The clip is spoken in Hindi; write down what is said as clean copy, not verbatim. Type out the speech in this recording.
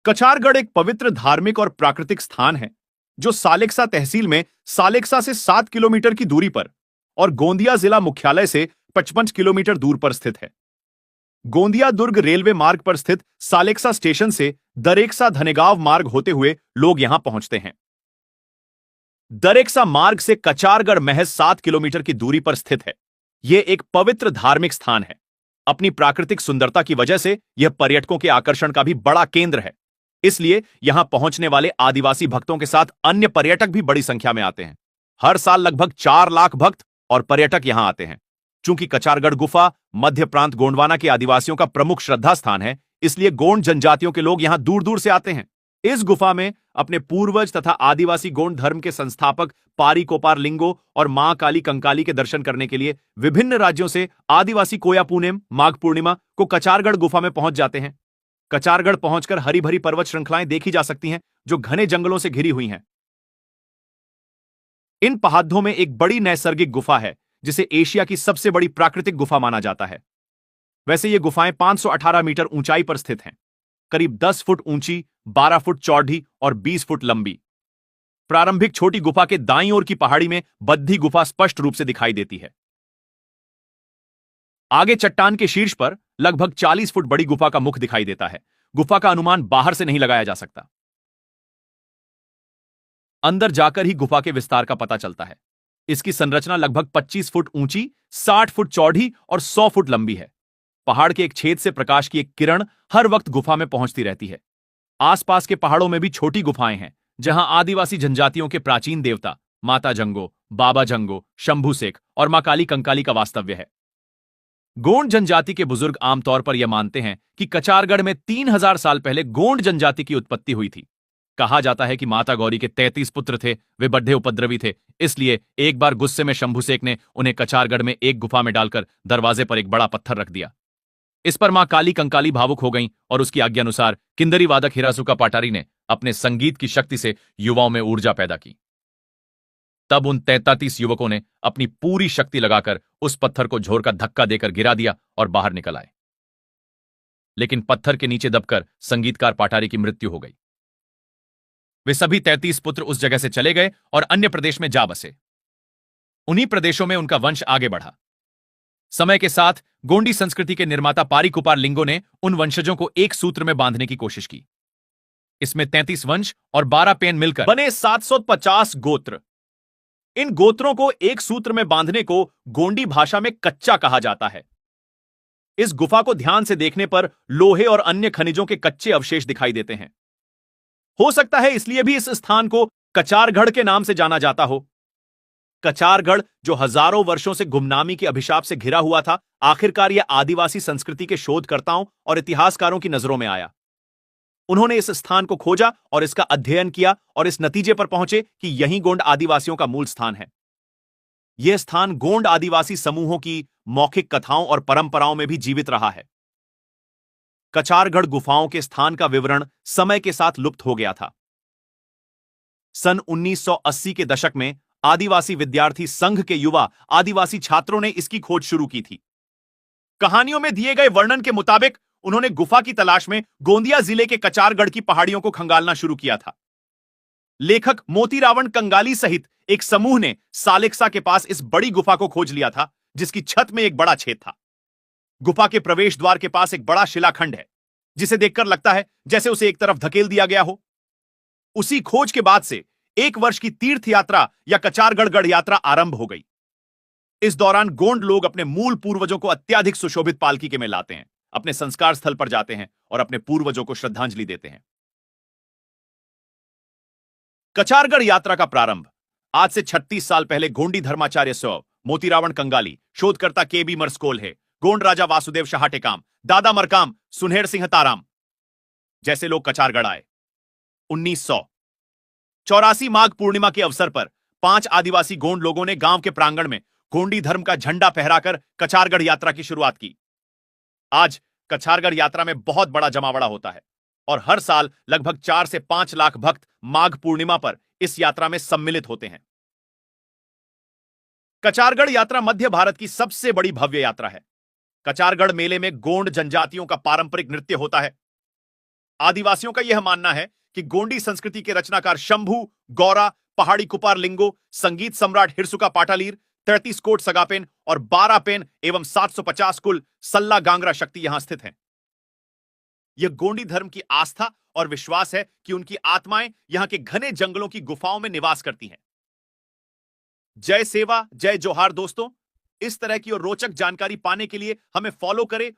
कचारगढ़ एक पवित्र धार्मिक और प्राकृतिक स्थान है जो सालेक्सा तहसील में सालेक्सा से 7 किलोमीटर की दूरी पर और गोंदिया जिला मुख्यालय से 55 किलोमीटर दूर पर स्थित है। गोंदिया दुर्ग रेलवे मार्ग पर स्थित सालेक्सा स्टेशन से दरेकसा धनेगांव मार्ग होते हुए लोग यहां पहुंचते हैं। दरेकसा मार्ग से कचारगढ़ महज 7 किलोमीटर की दूरी पर स्थित है। यह एक पवित्र धार्मिक स्थान है। अपनी प्राकृतिक सुंदरता की वजह से यह पर्यटकों के आकर्षण का भी बड़ा केंद्र है। इसलिए यहां पहुंचने वाले आदिवासी भक्तों के साथ अन्य पर्यटक भी बड़ी संख्या में आते हैं। हर साल लगभग 4 लाख भक्त और पर्यटक यहां आते हैं। चूंकि कचारगढ़ गुफा मध्य प्रांत गोंडवाना के आदिवासियों का प्रमुख श्रद्धा स्थान है, इसलिए गोंड जनजातियों के लोग यहां दूर दूर से आते हैं। इस गुफा में अपने पूर्वज तथा आदिवासी गोंड धर्म के संस्थापक पारी कोपार लिंगो और मां काली कंकाली के दर्शन करने के लिए विभिन्न राज्यों से आदिवासी कोया पूनेम माघ पूर्णिमा को कचारगढ़ गुफा में पहुंच जाते हैं। कचारगढ़ पहुंचकर हरी भरी पर्वत श्रृंखलाएं देखी जा सकती हैं जो घने जंगलों से घिरी हुई हैं। इन पहाड़ों में एक बड़ी नैसर्गिक गुफा है जिसे एशिया की सबसे बड़ी प्राकृतिक गुफा माना जाता है। वैसे ये गुफाएं 518 मीटर ऊंचाई पर स्थित हैं, करीब 10 फुट ऊंची, 12 फुट चौड़ी और 20 फुट लंबी। प्रारंभिक छोटी गुफा के दाईं ओर की पहाड़ी में बद्धी गुफा स्पष्ट रूप से दिखाई देती है। आगे चट्टान के शीर्ष पर लगभग 40 फुट बड़ी गुफा का मुख दिखाई देता है। गुफा का अनुमान बाहर से नहीं लगाया जा सकता, अंदर जाकर ही गुफा के विस्तार का पता चलता है। इसकी संरचना लगभग 25 फुट ऊंची, 60 फुट चौड़ी और 100 फुट लंबी है। पहाड़ के एक छेद से प्रकाश की एक किरण हर वक्त गुफा में पहुंचती रहती है। आसपास के पहाड़ों में भी छोटी गुफाएं हैं जहां आदिवासी जनजातियों के प्राचीन देवता माता जंगो, बाबा जंगो, शंभू शेख और मां काली कंकाली का वास्तव्य है। गोंड जनजाति के बुजुर्ग आमतौर पर यह मानते हैं कि कचारगढ़ में 3000 साल पहले गोंड जनजाति की उत्पत्ति हुई थी। कहा जाता है कि माता गौरी के 33 पुत्र थे, वे बड्ढे उपद्रवी थे, इसलिए एक बार गुस्से में शंभू शेख ने उन्हें कचारगढ़ में एक गुफा में डालकर दरवाजे पर एक बड़ा पत्थर रख दिया। इस पर मां काली कंकाली भावुक हो गईं और उसकी आज्ञा अनुसार किंदरी वादक हिरासुका पाटारी ने अपने संगीत की शक्ति से युवाओं में ऊर्जा पैदा की। तब उन 33 युवकों ने अपनी पूरी शक्ति लगाकर उस पत्थर को झोर का धक्का देकर गिरा दिया और बाहर निकल आए। लेकिन पत्थर के नीचे दबकर संगीतकार पाटारी की मृत्यु हो गई। वे सभी 33 पुत्र उस जगह से चले गए और अन्य प्रदेश में जा बसे। उन्हीं प्रदेशों में उनका वंश आगे बढ़ा। समय के साथ गोंडी संस्कृति के निर्माता पारी कुपार लिंगो ने उन वंशजों को एक सूत्र में बांधने की कोशिश की। इसमें 33 वंश और 12 पेन मिलकर बने 750 गोत्र। इन गोत्रों को एक सूत्र में बांधने को गोंडी भाषा में कच्चा कहा जाता है। इस गुफा को ध्यान से देखने पर लोहे और अन्य खनिजों के कच्चे अवशेष दिखाई देते हैं। हो सकता है इसलिए भी इस स्थान को कचारगढ़ के नाम से जाना जाता हो। कचारगढ़, जो हजारों वर्षों से गुमनामी के अभिशाप से घिरा हुआ था, आखिरकार यह आदिवासी संस्कृति के शोधकर्ताओं और इतिहासकारों की नजरों में आया। उन्होंने इस स्थान को खोजा और इसका अध्ययन किया और इस नतीजे पर पहुंचे कि यही गोंड आदिवासियों का मूल स्थान है। यह स्थान गोंड आदिवासी समूहों की मौखिक कथाओं और परंपराओं में भी जीवित रहा है। कचारगढ़ गुफाओं के स्थान का विवरण समय के साथ लुप्त हो गया था। सन 1980 के दशक में आदिवासी विद्यार्थी संघ के युवा आदिवासी छात्रों ने इसकी खोज शुरू की थी। कहानियों में दिए गए वर्णन के मुताबिक उन्होंने गुफा की तलाश में गोंदिया जिले के कचारगढ़ की पहाड़ियों को खंगालना शुरू किया था। लेखक मोतीरावण कंगाली सहित एक समूह ने सालेक्सा के पास इस बड़ी गुफा को खोज लिया था जिसकी छत में एक बड़ा छेद था। गुफा के प्रवेश द्वार के पास एक बड़ा शिलाखंड है जिसे देखकर लगता है जैसे उसे एक तरफ धकेल दिया गया हो। उसी खोज के बाद से 1 वर्ष की तीर्थ यात्रा या कचारगढ़ गढ़ यात्रा आरंभ हो गई। इस दौरान गोंड लोग अपने मूल पूर्वजों को अत्याधिक सुशोभित पालकी के में लाते हैं, अपने संस्कार स्थल पर जाते हैं और अपने पूर्वजों को श्रद्धांजलि देते हैं। कचारगढ़ यात्रा का प्रारंभ आज से 36 साल पहले गोंडी धर्माचार्य स्व मोतीरावण कंगाली, शोधकर्ता केबी मर्सकोल्हे, गोंड राजा वासुदेव शाह टेकाम, दादा मरकाम, सुनहेर सिंह ताराम जैसे लोग कचारगढ़ आए। 1984 माघ पूर्णिमा के अवसर पर 5 आदिवासी गोंड लोगों ने गांव के प्रांगण में गोंडी धर्म का झंडा फहराकर कचारगढ़ यात्रा की शुरुआत की। आज कचारगढ़ यात्रा में बहुत बड़ा जमावड़ा होता है और हर साल लगभग 4 से 5 लाख भक्त माघ पूर्णिमा पर इस यात्रा में सम्मिलित होते हैं। कचारगढ़ यात्रा मध्य भारत की सबसे बड़ी भव्य यात्रा है। कचारगढ़ मेले में गोंड जनजातियों का पारंपरिक नृत्य होता है। आदिवासियों का यह मानना है कि गोंडी संस्कृति के रचनाकार शंभू, गौरा, पहाड़ी कुपार लिंगो, संगीत सम्राट हिरसुका पाटालीर, 33 कोट सगापेन और 12 पेन एवं 750 कुल सल्ला गांगरा शक्ति यहां स्थित हैं। यह गोंडी धर्म की आस्था और विश्वास है कि उनकी आत्माएं यहां के घने जंगलों की गुफाओं में निवास करती हैं। जय सेवा, जय जोहार दोस्तों। इस तरह की और रोचक जानकारी पाने के लिए हमें फॉलो करें